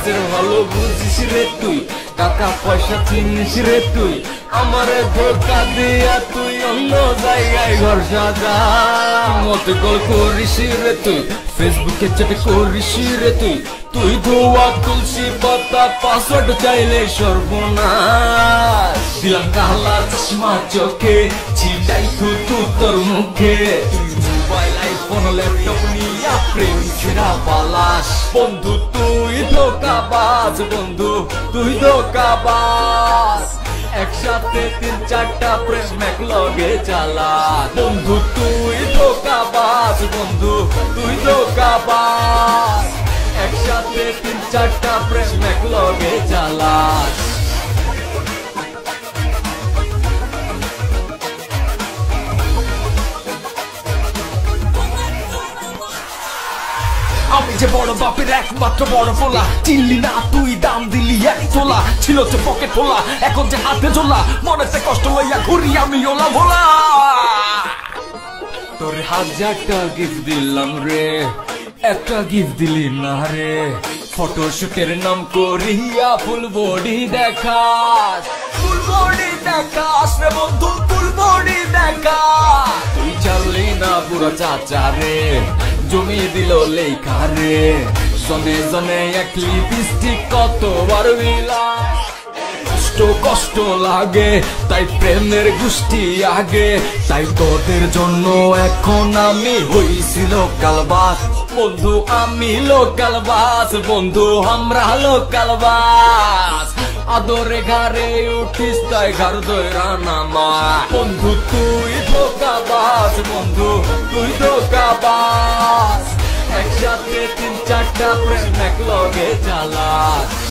সমাজের ভালো বুঝিস রে তুই, টাকা পয়সা চিনিস রে তুই, আমারে ধোকা দিয়া তুই অন্য জায়গায় ঘর সাজা। মতে কল করিস রে তুই, ফেসবুকে চ্যাট করিস রে তুই, তুই ধোয়া তুলসী পাতা পাসওয়ার্ড চাইলে সর্বনাশ। দিলাম কালা চশমা চোখে, ছিটাই থুতু তোর মুখে, তুই মোবাইল আইফোন ল্যাপটপ নিয়া প্রেম ছেড়া পালাস। বন্ধু তুই ধোকাবাজ, বন্ধু তুই ধোকাবাজ, একসাথে 3-4টা প্রেম এক লগে চালাস। বন্ধু তুই ধোকাবাজ, বন্ধু তুই ধোকাবাজ, একসাথে 3-4টা প্রেম এক লগে চালাস। আমি যে বড় বাপের একমাত্র বড় ফোলা, চিনলি না তুই দাম দিলি এক তোলা, ছিল যে পকেট ফোলা এখন যে হাতে ঝোলা, মনেতে কষ্ট লইয়া ঘুরি আমি ওলা ভোলা। তোর 1000টা গিফট দিলাম রে, একটা গিফট দিলি না রে। ফটোশুটের নাম করিয়া ফুল বডি দেখাস, ফুল বডি দেখাস রে বন্ধু, ফুল বডি দেখাস। তুই চাললি না পুরো চাচা রে, জমি দিল লেখা রে, জনে জনে এক লিপস্টিক কতবার মিলা। কষ্ট কষ্ট লাগে তাই প্রেমের গোষ্ঠী আগে, তাই তোদের জন্য এখন আমি হইছি লোকাল বাস। বন্ধু আমি লোকাল বাস, বন্ধু আমরা লোকাল বাস, আদরে ঘরে উঠিস তাই ঘর দইরা নামা। বন্ধু তুই ধোকাবাজ, বন্ধু তুই ধোকাবাজ, একসাথে 3-4টা প্রেম এক লগে চালাস।